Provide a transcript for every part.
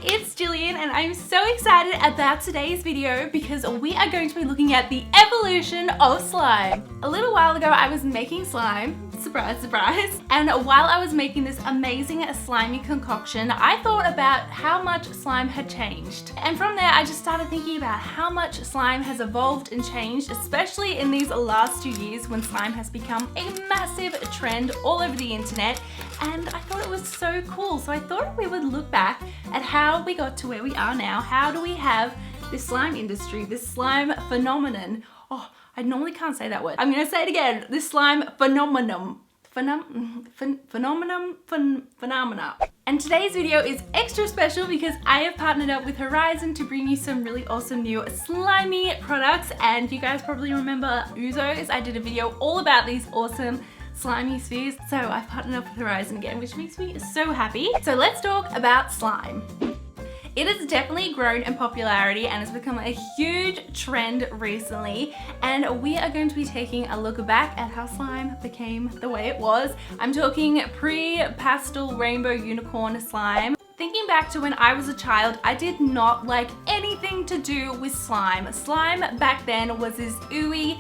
It's Gillian and I'm so excited about today's video because we are going to be looking at the evolution of slime. A little while ago I was making slime, surprise surprise, and while I was making this amazing slimy concoction I thought about how much slime had changed, and from there I just started thinking about how much slime has evolved and changed, especially in these last 2 years when slime has become a massive trend all over the internet, and I thought it was so cool. So I thought we would look back at how we got to where we are now. How do we have this slime industry, this slime phenomenon? Oh, I normally can't say that word. I'm gonna say it again. This slime phenomenon. Phenomena. And today's video is extra special because I have partnered up with Horizon to bring you some really awesome new slimy products. And you guys probably remember Oozos. I did a video all about these awesome slimy spheres. So I've partnered up with Horizon again, which makes me so happy. So let's talk about slime. It has definitely grown in popularity and has become a huge trend recently, and we are going to be taking a look back at how slime became the way it was. I'm talking pre-pastel rainbow unicorn slime. Thinking back to when I was a child, I did not like anything to do with slime. Slime back then was this ooey,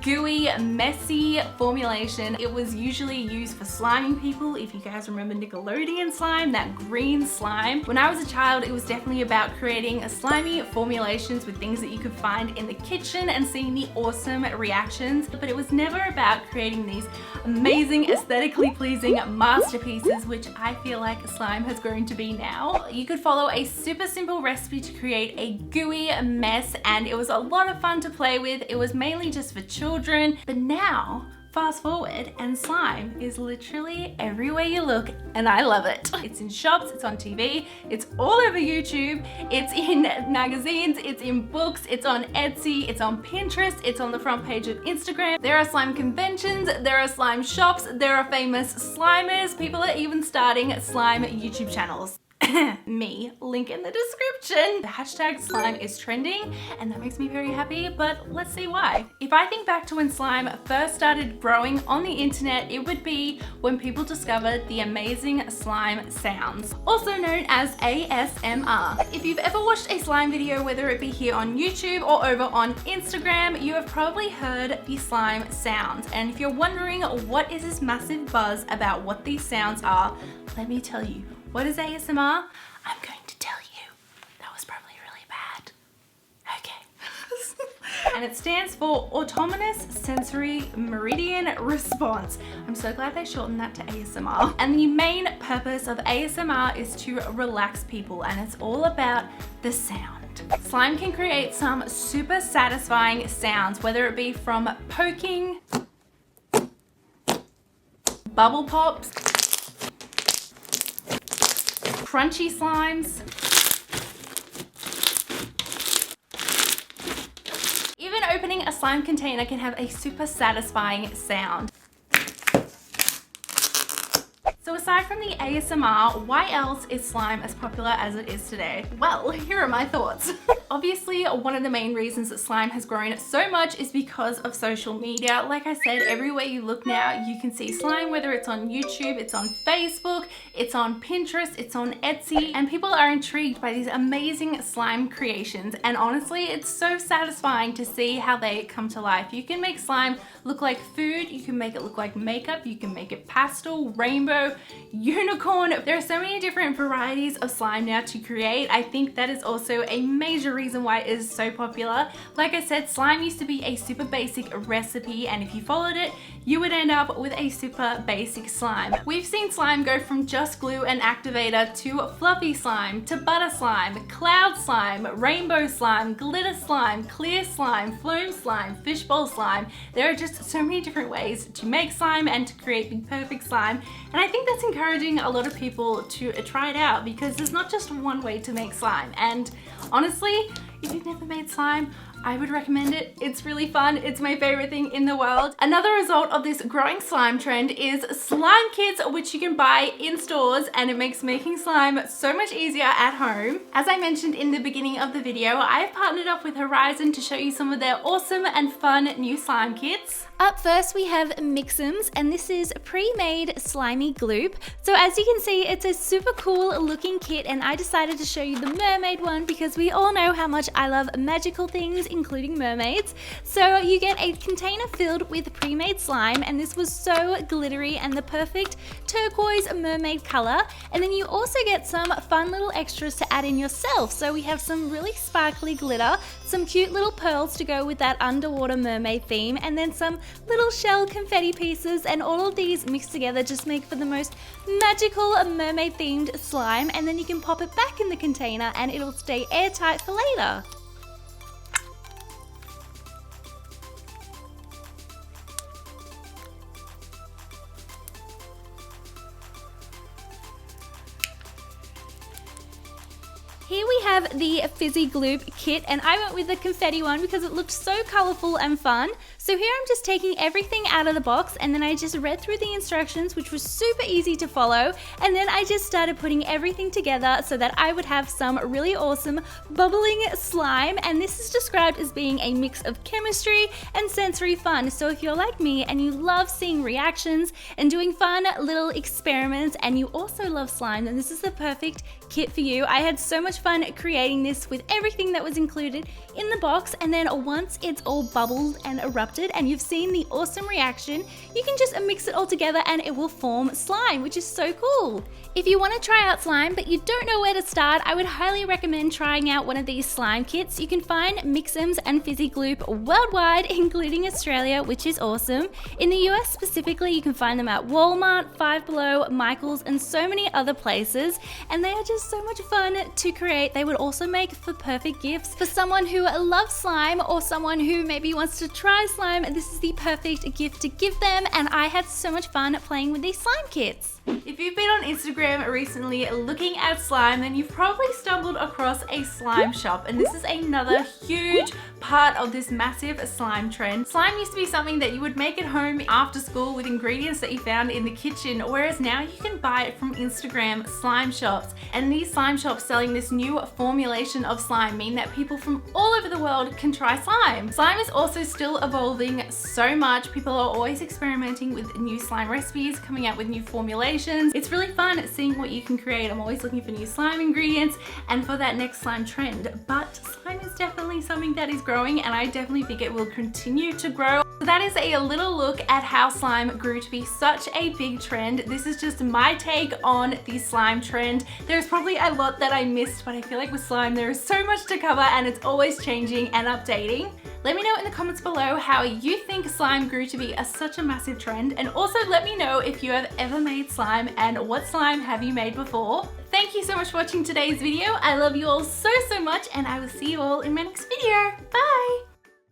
gooey, messy formulation. It was usually used for sliming people. If you guys remember Nickelodeon slime, that green slime. When I was a child, it was definitely about creating a slimy formulations with things that you could find in the kitchen and seeing the awesome reactions. But it was never about creating these amazing, aesthetically pleasing masterpieces, which I feel like slime has grown to be now. You could follow a super simple recipe to create a gooey mess, and it was a lot of fun to play with. It was mainly just for children, but now fast forward and slime is literally everywhere you look, and I love it. It's in shops, it's on TV, it's all over YouTube, it's in magazines, it's in books, it's on Etsy, it's on Pinterest, it's on the front page of Instagram. There are slime conventions, there are slime shops, there are famous slimers, people are even starting slime YouTube channels. Me, link in the description. The hashtag slime is trending and that makes me very happy, but let's see why. If I think back to when slime first started growing on the internet, it would be when people discovered the amazing slime sounds, also known as ASMR. If you've ever watched a slime video, whether it be here on YouTube or over on Instagram, you have probably heard the slime sounds. And if you're wondering what is this massive buzz about what these sounds are, let me tell you. What is ASMR? I'm going to tell you. That was probably really bad. Okay. And it stands for Autonomous Sensory Meridian Response. I'm so glad they shortened that to ASMR. And the main purpose of ASMR is to relax people, and it's all about the sound. Slime can create some super satisfying sounds, whether it be from poking, bubble pops, crunchy slimes, even opening a slime container can have a super satisfying sound. So aside from the ASMR, why else is slime as popular as it is today? Well, here are my thoughts. Obviously, one of the main reasons that slime has grown so much is because of social media. Like I said, everywhere you look now, you can see slime, whether it's on YouTube, it's on Facebook, it's on Pinterest, it's on Etsy, and people are intrigued by these amazing slime creations. And honestly, it's so satisfying to see how they come to life. You can make slime look like food, you can make it look like makeup, you can make it pastel, rainbow, unicorn. There are so many different varieties of slime now to create. I think that is also a major reason why it is so popular. Like I said, slime used to be a super basic recipe, and if you followed it, you would end up with a super basic slime. We've seen slime go from just glue and activator to fluffy slime, to butter slime, cloud slime, rainbow slime, glitter slime, clear slime, flume slime, fishbowl slime. There are just so many different ways to make slime and to create the perfect slime, and I think that's encouraging a lot of people to try it out, because there's not just one way to make slime. And honestly, if you've never made slime, I would recommend it. It's really fun. It's my favorite thing in the world. Another result of this growing slime trend is slime kits, which you can buy in stores, and it makes making slime so much easier at home. As I mentioned in the beginning of the video, I've partnered up with Horizon to show you some of their awesome and fun new slime kits. Up first we have Mix'ems, and this is pre-made slimy gloop. So as you can see, it's a super cool looking kit, and I decided to show you the mermaid one because we all know how much I love magical things, including mermaids. So you get a container filled with pre-made slime, and this was so glittery and the perfect turquoise mermaid color. And then you also get some fun little extras to add in yourself. So we have some really sparkly glitter, some cute little pearls to go with that underwater mermaid theme, and then some little shell confetti pieces, and all of these mixed together just make for the most magical mermaid themed slime. And then you can pop it back in the container and it'll stay airtight for later. Here we have the Fizzy Gloop Kit, and I went with the confetti one because it looked so colourful and fun. So here I'm just taking everything out of the box, and then I just read through the instructions, which was super easy to follow, and then I just started putting everything together so that I would have some really awesome bubbling slime. And this is described as being a mix of chemistry and sensory fun. So if you're like me and you love seeing reactions and doing fun little experiments, and you also love slime, then this is the perfect kit for you. I had so much fun creating this with everything that was included in the box, and then once it's all bubbled and erupted and you've seen the awesome reaction, you can just mix it all together and it will form slime, which is so cool. If you want to try out slime but you don't know where to start, I would highly recommend trying out one of these slime kits. You can find Mix'ems and Fizzy Gloop worldwide, including Australia, which is awesome. In the US specifically, you can find them at Walmart, Five Below, Michael's, and so many other places, and they are just so much fun to create. They would also make for perfect gifts for someone who loves slime or someone who maybe wants to try slime. This is the perfect gift to give them, and I had so much fun playing with these slime kits. If you've been on Instagram recently looking at slime, then you've probably stumbled across a slime shop, and this is another huge part of this massive slime trend. Slime used to be something that you would make at home after school with ingredients that you found in the kitchen, whereas now you can buy it from Instagram slime shops. And these slime shops selling this new formulation of slime mean that people from all over the world can try slime. Slime is also still evolving so much. People are always experimenting with new slime recipes, coming out with new formulations. It's really fun seeing what you can create. I'm always looking for new slime ingredients and for that next slime trend. But slime is definitely something that is growing, and I definitely think it will continue to grow. So that is a little look at how slime grew to be such a big trend. This is just my take on the slime trend. There's probably a lot that I missed, but I feel like with slime there is so much to cover and it's always changing and updating. Let me know in the comments below how you think slime grew to be such a massive trend, and also let me know if you have ever made slime and what slime have you made before. Thank you so much for watching today's video. I love you all so much, and I will see you all in my next video. Bye!